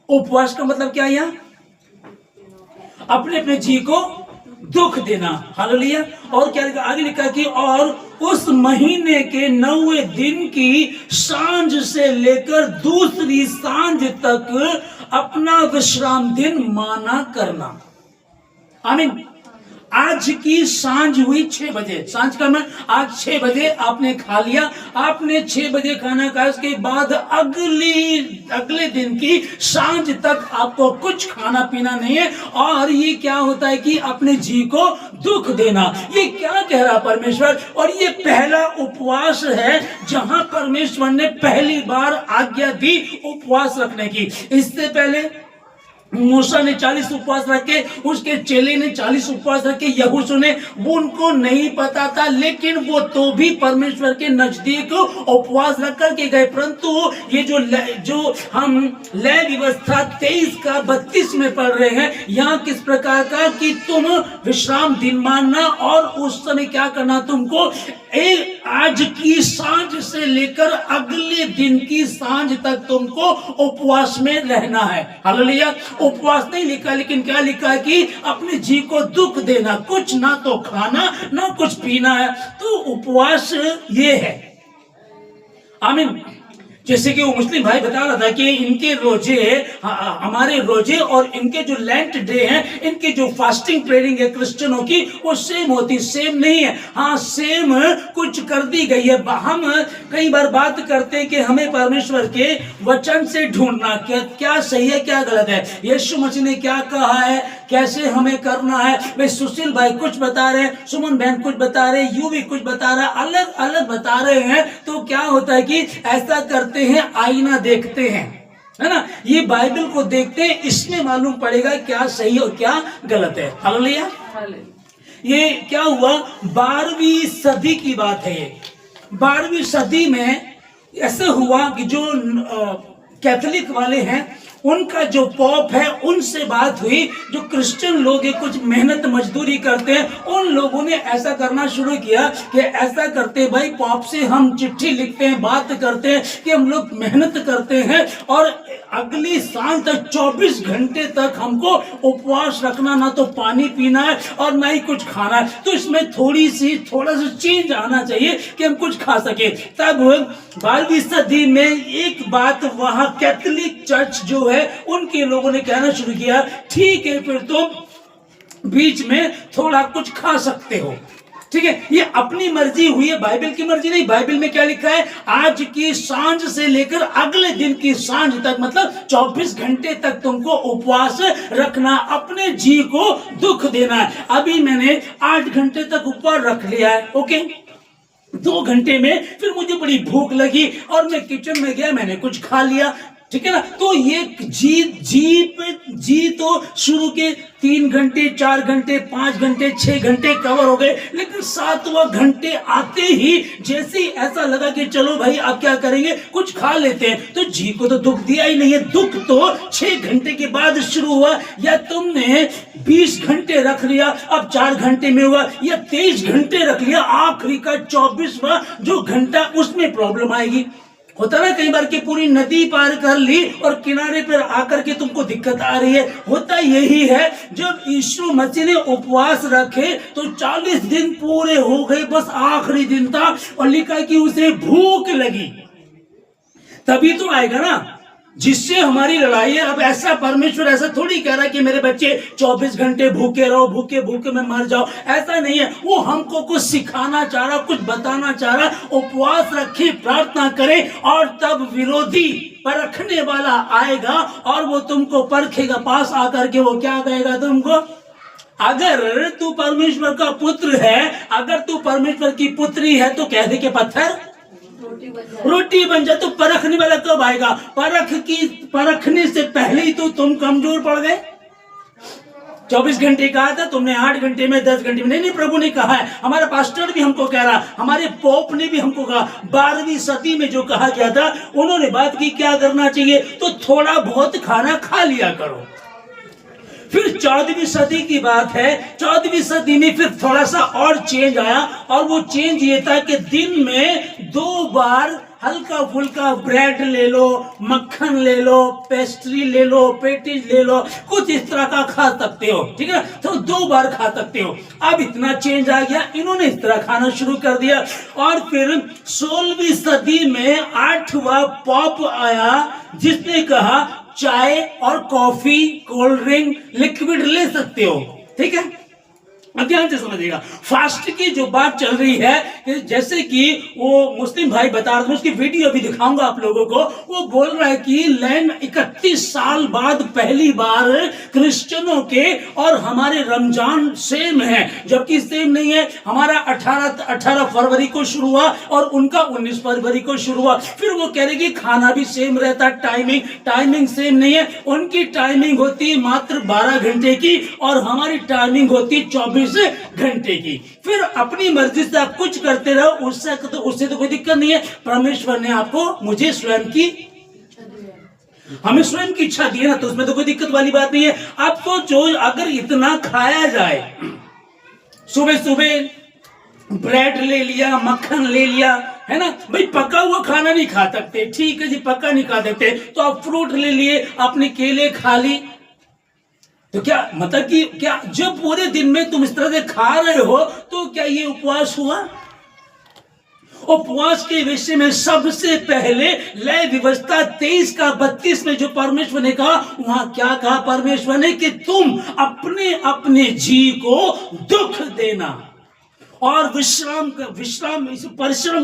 उपवास का मतलब क्या है? यहाँ अपने अपने जी को दुख देना। हालेलुया। और क्या लिखा? आगे लिखा कि और उस महीने के 9वें दिन की सांझ से लेकर दूसरी सांझ तक अपना विश्राम दिन माना करना। आमीन। आज की सांझ हुई 6 बजे, सांझ का मैं आज 6 बजे आपने खा लिया, आपने 6 बजे खाना खाया, उसके बाद अगले दिन की सांझ तक आपको कुछ खाना पीना नहीं है। और ये क्या होता है कि अपने जी को दुख देना। ये क्या कह रहा परमेश्वर? और ये पहला उपवास है जहां परमेश्वर ने पहली बार आज्ञा दी उपवास रखने की। इससे पहले मूसा ने 40 उपवास रखे, उसके चेले ने 40 उपवास रखे, यहोशू ने, वो उनको नहीं पता था, लेकिन वो तो भी परमेश्वर के नजदीक उपवास रख करके गए। परंतु ये जो हम लय व्यवस्था 23 का 32 में पढ़ रहे हैं, यहाँ किस प्रकार का कि तुम विश्राम दिन मानना और उस समय क्या करना, तुमको आज की सांझ से लेकर अगले दिन की सांझ तक तुमको उपवास में रहना है। हालेलुया। उपवास नहीं लिखा, लेकिन क्या लिखा है कि अपने जी को दुख देना, कुछ ना तो खाना ना कुछ पीना है। तो उपवास ये है। आमीन। जैसे कि वो मुस्लिम भाई बता रहा था कि इनके रोजे, हमारे रोजे और इनके जो लेंट डे हैं, इनकी जो फास्टिंग प्रेयरिंग है क्रिश्चियनों की, वो सेम होती, सेम नहीं है। हाँ, सेम कुछ कर दी गई है। हम कई बार बात करते हैं कि हमें परमेश्वर के वचन से ढूंढना क्या सही है क्या गलत है, यीशु मसीह ने क्या कहा है, कैसे हमें करना है। वे सुशील भाई कुछ बता रहे हैं, सुमन बहन कुछ बता रहे, यू भी कुछ बता रहा है, अलग अलग बता रहे हैं। तो क्या होता है कि ऐसा करते हैं, आईना देखते हैं, है ना, ये बाइबल को देखते हैं, इसमें मालूम पड़ेगा क्या सही और क्या गलत है। हालेलुया। ये क्या हुआ, 12वीं सदी की बात है। ये 12वीं सदी में ऐसे हुआ कि जो कैथोलिक वाले हैं, उनका जो पॉप है, उनसे बात हुई। जो क्रिश्चियन लोग हैं, कुछ मेहनत मजदूरी करते हैं, उन लोगों ने ऐसा करना शुरू किया कि ऐसा करते भाई, पॉप से हम चिट्ठी लिखते हैं, बात करते हैं कि हम लोग मेहनत करते हैं और अगली साल तक 24 घंटे तक हमको उपवास रखना, ना तो पानी पीना है और ना ही कुछ खाना है। तो इसमें थोड़ा सा चेंज आना चाहिए कि हम कुछ खा सके। तब 12वीं सदी में एक बात वहां कैथोलिक चर्च जो है, उनके लोगों ने कहना शुरू किया, ठीक है फिर तो बीच में थोड़ा कुछ खा सकते हो, ठीक है। ये अपनी मर्जी हुई है, बाइबल की मर्जी नहीं। बाइबल में क्या लिखा है, आज की सांझ से लेकर अगले दिन की सांझ तक, मतलब 24 घंटे तक तुमको उपवास रखना, अपने जी को दुख देना है। अभी मैंने 8 घंटे तक उपवास रख लिया है, ओके। 2 घंटे में फिर मुझे बड़ी भूख लगी और मैं किचन में गया, मैंने कुछ खा लिया, ठीक है ना। तो ये जी तो शुरू के 3 घंटे 4 घंटे 5 घंटे 6 घंटे कवर हो गए, लेकिन 7वां घंटे आते ही जैसे ऐसा लगा कि चलो भाई अब क्या करेंगे, कुछ खा लेते हैं, तो जी को तो दुख दिया ही नहीं है। दुख तो 6 घंटे के बाद शुरू हुआ, या तुमने 20 घंटे रख लिया, अब 4 घंटे में हुआ, या 23 घंटे रख लिया, आखिरी का 24वां जो घंटा, उसमें प्रॉब्लम आएगी। होता ना कई बार कि पूरी नदी पार कर ली और किनारे पर आकर के तुमको दिक्कत आ रही है। होता यही है, जब यीशु मसीह ने उपवास रखे तो 40 दिन पूरे हो गए, बस आखिरी दिन था और लिखा कि उसे भूख लगी, तभी तो आएगा ना जिससे हमारी लड़ाई है। अब ऐसा परमेश्वर ऐसा थोड़ी कह रहा है कि मेरे बच्चे 24 घंटे भूखे रहो, भूखे भूखे में मर जाओ, ऐसा नहीं है। वो हमको कुछ सिखाना चाह रहा, कुछ बताना चाह रहा। उपवास रखें, प्रार्थना करें, और तब विरोधी परखने वाला आएगा और वो तुमको परखेगा। पास आकर के वो क्या कहेगा तुमको, अगर तू परमेश्वर का पुत्र है, अगर तू परमेश्वर की पुत्री है, तो कह दे के पत्थर रोटी बन जाए। तो परखने वाला कब आएगा? परखने से पहले ही तो तुम कमजोर पड़ गए। 24 घंटे कहा था तुमने, 8 घंटे में, 10 घंटे में नहीं। प्रभु ने कहा है, हमारा पास्टर भी हमको कह रहा, हमारे पोप ने भी हमको कहा, 12वीं सदी में जो कहा गया था, उन्होंने बात की क्या करना चाहिए, तो थोड़ा बहुत खाना खा लिया करो। फिर 14वीं सदी की बात है, 14वीं सदी में फिर थोड़ा सा और चेंज आया, और वो चेंज ये था कि दिन में 2 बार हल्का फुल्का ब्रेड ले लो, मक्खन ले लो, पेस्ट्री ले लो, पेटीज ले लो, कुछ इस तरह का खा सकते हो, ठीक है, तो 2 बार खा सकते हो। अब इतना चेंज आ गया, इन्होंने इस तरह खाना शुरू कर दिया। और फिर 16वीं सदी में 8वां पॉप आया जिसने कहा चाय और कॉफी, कोल्ड ड्रिंक, लिक्विड ले सकते हो, ठीक है। ध्यान से समझिएगा, फास्ट की जो बात चल रही है, जैसे कि वो मुस्लिम भाई बता रहे थे, उसकी वीडियो भी दिखाऊंगा आप लोगों को। वो बोल रहा है कि लैंड 31 साल बाद पहली बार क्रिश्चियनों के और हमारे रमजान सेम है, जबकि सेम नहीं है। हमारा 18 फरवरी को शुरू हुआ और उनका 19 फरवरी को शुरू हुआ। फिर वो कह रहे कि खाना भी सेम रहता, टाइमिंग सेम नहीं है। उनकी टाइमिंग होती मात्र 12 घंटे की और हमारी टाइमिंग होती 24 घंटे की। फिर अपनी मर्जी से आप कुछ करते रहो, उससे तो कोई दिक्कत नहीं है। परमेश्वर ने आपको मुझे हमें स्वयं की इच्छा दी है ना, तो उसमें तो कोई दिक्कत वाली बात नहीं है। आप सोचो अगर इतना खाया जाए, सुबह सुबह ब्रेड ले लिया, मक्खन ले लिया, है ना भाई, पका हुआ खाना नहीं खा सकते, ठीक है जी, पका नहीं खा सकते, तो आप फ्रूट ले लिए, अपने केले खा ली, तो क्या मतलब कि क्या जब पूरे दिन में तुम इस तरह से खा रहे हो तो क्या ये उपवास हुआ? उपवास के विषय में सबसे पहले लय व्यवस्था 23 का 32 में जो परमेश्वर ने कहा, वहां क्या कहा परमेश्वर ने कि तुम अपने अपने जी को दुख देना और परिश्रम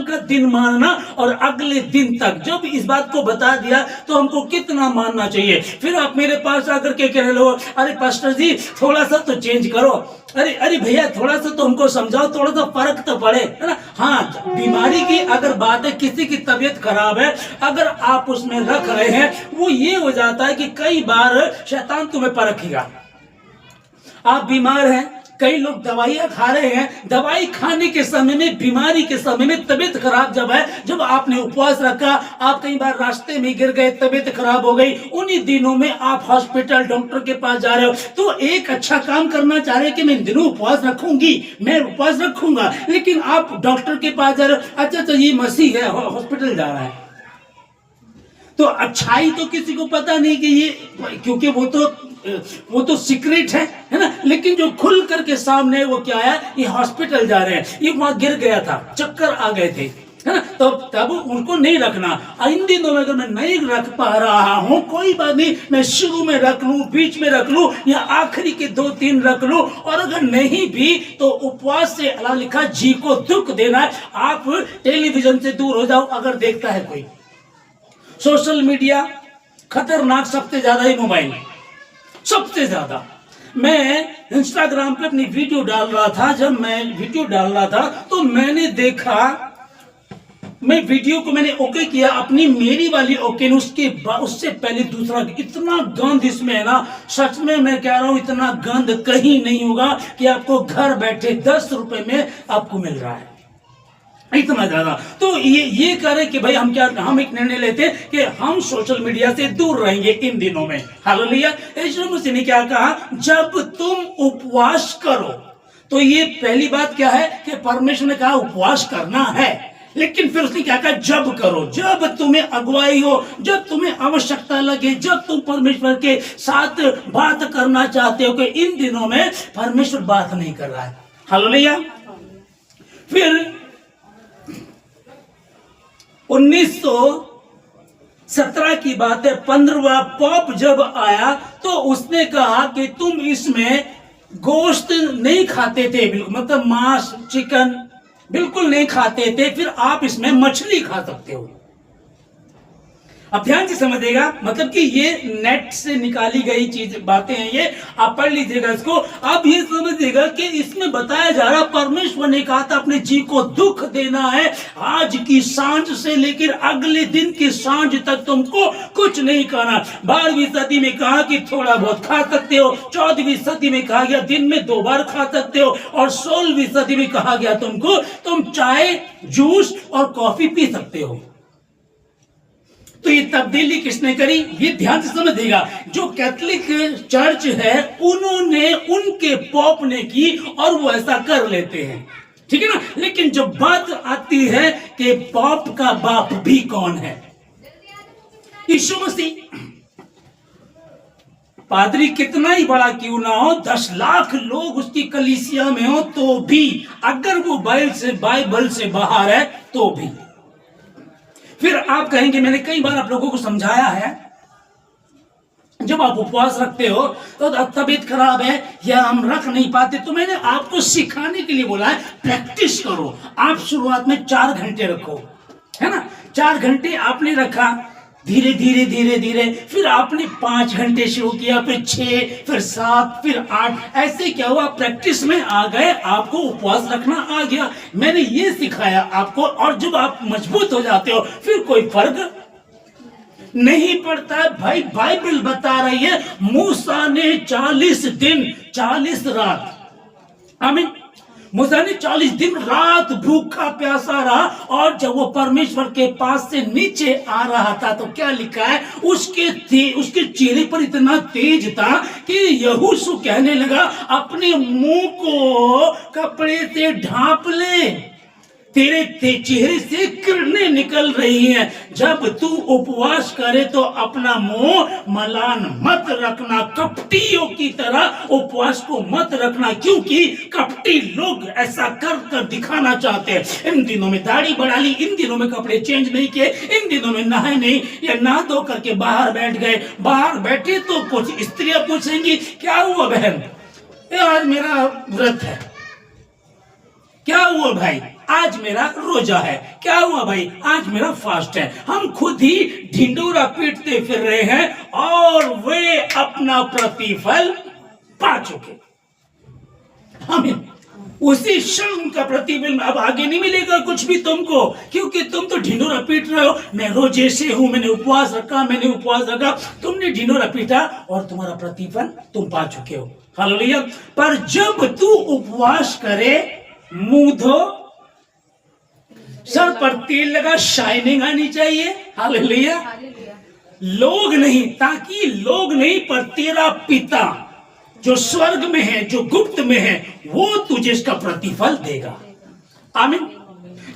का दिन मानना, और अगले दिन तक। जब इस बात को बता दिया तो हमको कितना मानना चाहिए। फिर आप मेरे पास आकर के कह रहे हो, अरे पास्टर जी थोड़ा सा तो चेंज करो, अरे भैया थोड़ा सा तो हमको समझाओ, थोड़ा सा फर्क तो पड़े, है ना। हाँ, बीमारी की अगर बात है, किसी की तबीयत खराब है, अगर आप उसमें रख रहे हैं, वो ये हो जाता है कि कई बार शैतान तुम्हें परखेगा। आप बीमार हैं, कई लोग दवाइयां खा रहे हैं, दवाई खाने के समय में, बीमारी के समय में, तबीयत खराब जब है, जब आपने उपवास रखा, आप कई बार रास्ते में गिर गए, तबीयत खराब हो गई, उन्हीं दिनों में आप हॉस्पिटल डॉक्टर के पास जा रहे हो, तो एक अच्छा काम करना चाह रहे हैं कि मैं इन दिनों उपवास रखूंगी, मैं उपवास रखूंगा, लेकिन आप डॉक्टर के पास जा रहे हो, अच्छा ये मसीह है, हॉस्पिटल जा रहा है, तो अच्छाई तो किसी को पता नहीं कि ये, क्योंकि वो तो सीक्रेट है ना। लेकिन जो खुल करके सामने वो क्या है, ये हॉस्पिटल जा रहे हैं, ये वहां गिर गया था, चक्कर आ गए थे, है ना, तो तब उनको नहीं रखना। इन दिनों में अगर मैं नहीं रख पा रहा हूं, कोई बात नहीं, मैं शुरू में रख लूं, बीच में रख लूं, या आखिरी के 2-3 रख लूं, और अगर नहीं भी तो उपवास से अल्लाह लिखा जी को दुख देना है। आप टेलीविजन से दूर हो जाओ अगर देखता है कोई, सोशल मीडिया खतरनाक, सबसे ज्यादा ही मोबाइल, सबसे ज्यादा। मैं इंस्टाग्राम पे अपनी वीडियो डाल रहा था, जब मैं वीडियो डाल रहा था तो मैंने देखा, मैं वीडियो को मैंने ओके किया अपनी, मेरी वाली ओके, उससे पहले दूसरा, इतना गंद इसमें है ना, सच में मैं कह रहा हूं, इतना गंद कहीं नहीं होगा कि आपको घर बैठे 10 रुपए में आपको मिल रहा है, इतना ज्यादा। तो ये करें कि भाई हम एक निर्णय लेते कि हम सोशल मीडिया से दूर रहेंगे इन दिनों में। हालेलुया। यीशु मसीह ने क्या कहा, जब तुम उपवास करो, तो ये पहली बात क्या है कि परमेश्वर ने कहा उपवास करना है, लेकिन फिर उसने क्या कहा, जब करो, जब तुम्हें अगुवाई हो, जब तुम्हें आवश्यकता लगे, जब तुम परमेश्वर के साथ बात करना चाहते हो, कि इन दिनों में परमेश्वर बात नहीं कर रहा है। हालेलुया। फिर 1917 की बात है, 15वां पॉप जब आया तो उसने कहा कि तुम इसमें गोश्त नहीं खाते थे, बिल्कुल, मतलब मांस, चिकन बिल्कुल नहीं खाते थे, फिर आप इसमें मछली खा सकते हो। अब ध्यान से समझिएगा, मतलब कि ये नेट से निकाली गई चीज, बातें हैं ये, आप पढ़ लीजिएगा इसको। अब ये समझिएगा कि इसमें बताया जा रहा, परमेश्वर ने कहा था अपने जी को दुख देना है, आज की सांझ से लेकर अगले दिन की सांझ तक तुमको कुछ नहीं खाना। 12वीं सदी में कहा कि थोड़ा बहुत खा सकते हो, 14वीं सदी में कहा गया दिन में 2 बार खा सकते हो, और 16वीं सदी में कहा गया तुम चाय, जूस और कॉफी पी सकते हो। तो ये तब्दीली किसने करी, ये ध्यान से समझिएगा, जो कैथोलिक चर्च है उन्होंने, उनके पॉप ने की, और वो ऐसा कर लेते हैं। ठीक है ना। लेकिन जब बात आती है कि पाप का बाप भी कौन है, यीशु मसीह। पादरी कितना ही बड़ा क्यों ना हो, 10 लाख लोग उसकी कलीसिया में हो तो भी, अगर वो बाइबल से बाहर है तो भी। फिर आप कहेंगे मैंने कई बार आप लोगों को समझाया है, जब आप उपवास रखते हो तो तबीयत खराब है या हम रख नहीं पाते, तो मैंने आपको सिखाने के लिए बोला है प्रैक्टिस करो। आप शुरुआत में 4 घंटे रखो, है ना। 4 घंटे आपने रखा, धीरे धीरे धीरे धीरे फिर आपने 5 घंटे शुरू किया, फिर 6, फिर 7, फिर 8। ऐसे क्या हुआ, प्रैक्टिस में आ गए, आपको उपवास रखना आ गया। मैंने ये सिखाया आपको, और जब आप मजबूत हो जाते हो फिर कोई फर्क नहीं पड़ता है। भाई बाइबल बता रही है मूसा ने 40 दिन 40 रात, आमीन, मूसा ने 40 दिन रात भूखा प्यासा रहा, और जब वो परमेश्वर के पास से नीचे आ रहा था तो क्या लिखा है, उसके चेहरे पर इतना तेज था कि यहोशू कहने लगा अपने मुंह को कपड़े से ढांप ले, तेरे चेहरे से किरणें निकल रही हैं। जब तू उपवास करे तो अपना मुंह मलान मत रखना, कपटियों की तरह उपवास को मत रखना, क्योंकि कपटी लोग ऐसा कर कर दिखाना चाहते हैं। इन दिनों में दाढ़ी बढ़ा ली, इन दिनों में कपड़े चेंज नहीं किए, इन दिनों में नहाए नहीं या नहा धो करके बाहर बैठ गए। बाहर बैठे तो कुछ स्त्रियां पूछेंगी क्या हुआ बहन, आज मेरा व्रत है, क्या हुआ भाई आज मेरा रोजा है, क्या हुआ भाई आज मेरा फास्ट है। हम खुद ही ढिंडोरा पीटते फिर रहे हैं और वे अपना प्रतिफल पा चुके। हमें उसी क्षण का प्रतिफल अब आगे नहीं मिलेगा कुछ भी तुमको, क्योंकि तुम तो ढिंडोरा पीट रहे हो। मैं रोजे से हूं, मैंने उपवास रखा, तुमने ढिंडोरा पीटा और तुम्हारा प्रतिफल तुम पा चुके हो। हालेलुया। पर जब तू उपवास करे, मुंह धो, सर पर तेल लगा, शाइनिंग आनी चाहिए, हालेलुया। लोग नहीं, ताकि लोग नहीं पर तेरा पिता जो स्वर्ग में है, जो गुप्त में है, वो तुझे इसका प्रतिफल देगा। आमीन।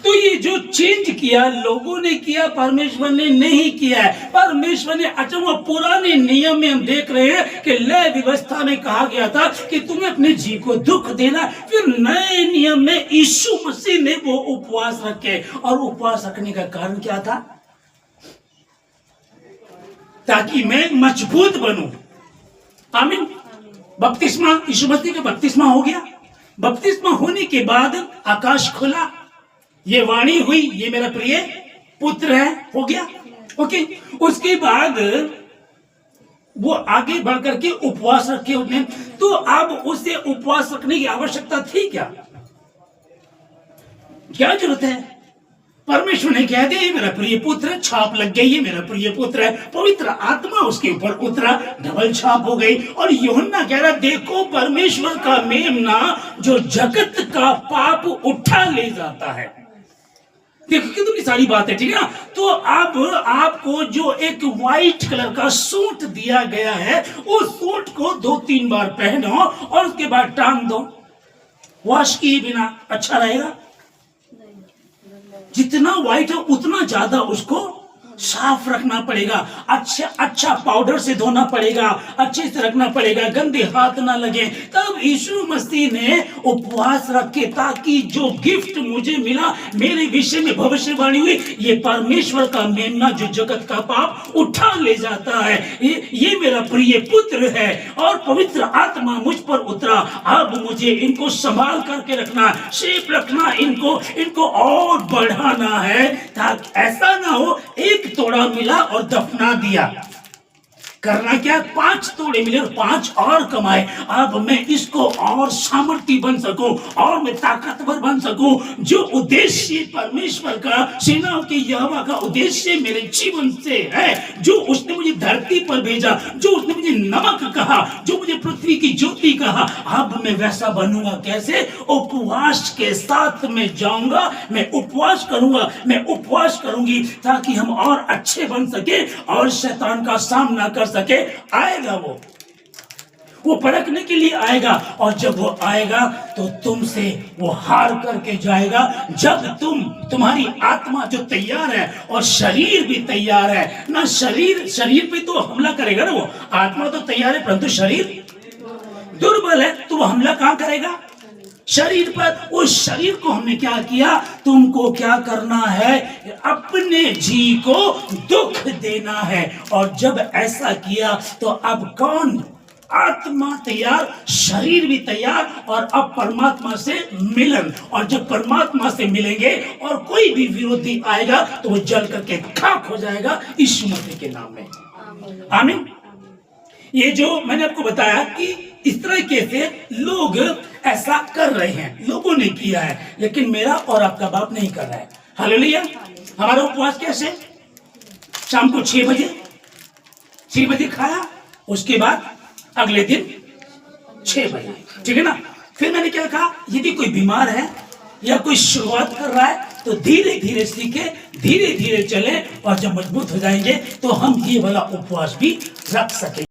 तो ये जो चेंज किया लोगों ने किया, परमेश्वर ने नहीं किया है। परमेश्वर ने, अच्छा वो पुराने नियम में हम देख रहे हैं कि लय व्यवस्था में कहा गया था कि तुम्हें अपने जी को दुख देना। फिर नए नियम में यीशु मसीह ने वो उपवास रखे, और उपवास रखने का कारण क्या था, ताकि मैं मजबूत बनूं। आमीन। बपतिस्मा, यीशु मसीह का बपतिस्मा हो गया। बपतिस्मा होने के बाद आकाश खुला, ये वाणी हुई, ये मेरा प्रिय पुत्र है, हो गया। ओके। उसके बाद वो आगे बढ़ करके उपवास रखे उसने, तो अब उसे उपवास रखने की आवश्यकता थी क्या, क्या जरूरत है। परमेश्वर ने कह दिया ये मेरा प्रिय पुत्र है, छाप लग गई, ये मेरा प्रिय पुत्र है, पवित्र आत्मा उसके ऊपर उतरा, डबल छाप हो गई। और यूहन्ना कह रहा देखो परमेश्वर का मेमना जो जगत का पाप उठा ले जाता है। देखो कितनी सारी बात है, ठीक है ना। तो अब आपको जो एक व्हाइट कलर का सूट दिया गया है, उस सूट को 2-3 बार पहनो और उसके बाद टांग दो, वॉश किए बिना। अच्छा रहेगा, जितना व्हाइट है उतना ज्यादा उसको साफ रखना पड़ेगा, अच्छा पाउडर से धोना पड़ेगा, अच्छे से रखना पड़ेगा, गंदे हाथ ना लगे। तब यीशु मसीह ने उपवास रखे, ताकि जो गिफ्ट मुझे मिला, मेरे विषय में भविष्यवाणी हुई, ये परमेश्वर का मेमना जो जगत का पाप उठा ले जाता है, ये मेरा प्रिय पुत्र है और पवित्र आत्मा मुझ पर उतरा। अब मुझे इनको संभाल करके रखना, शेप रखना, इनको और बढ़ाना है, ताकि ऐसा ना हो एक तोड़ा मिला और दफना दिया। करना क्या, 5 तोड़े मिले और 5 और कमाए। अब मैं इसको और सामर्थी बन सकूं और मैं ताकतवर बन सकूं। जो उद्देश्य परमेश्वर का, सेनाओं के यहोवा का उद्देश्य मेरे जीवन से है, जो उसने मुझे धरती पर भेजा, जो उसने मुझे नमक कहा, जो मुझे पृथ्वी की ज्योति कहा, अब मैं वैसा बनूंगा। कैसे, उपवास के साथ मैं जाऊंगा, मैं उपवास करूंगा, मैं उपवास करूंगी, ताकि हम और अच्छे बन सके और शैतान का सामना कर सके। आएगा वो वो परखने के लिए आएगा, और जब वो आएगा तो तुमसे वो हार करके जाएगा। जब तुम्हारी आत्मा जो तैयार है और शरीर भी तैयार है ना, शरीर पे तो हमला करेगा ना, वो आत्मा तो तैयार है परंतु शरीर दुर्बल है, तो वो हमला कहां करेगा? शरीर पर। उस शरीर को हमने क्या किया? तुमको क्या करना है? अपने जी को दुख देना है। और जब ऐसा किया तो अब कौन? आत्मा तैयार, शरीर भी तैयार, और अब परमात्मा से मिलन। और जब परमात्मा से मिलेंगे और कोई भी विरोधी आएगा तो वो जल करके खाक हो जाएगा यीशु मसीह के नाम में। आमीन। ये जो मैंने आपको बताया कि इस तरीके से लोग ऐसा कर रहे हैं, लोगों ने किया है, लेकिन मेरा और आपका बाप नहीं कर रहा है। हालेलुया। हमारा उपवास कैसे? शाम को 6 बजे खाया, उसके बाद अगले दिन 6 बजे, ठीक है ना। फिर मैंने क्या कहा, यदि कोई बीमार है या कोई शुरुआत कर रहा है तो धीरे धीरे सीखे, धीरे धीरे चले, और जब मजबूत हो जाएंगे तो हम ये वाला उपवास भी रख सकेंगे।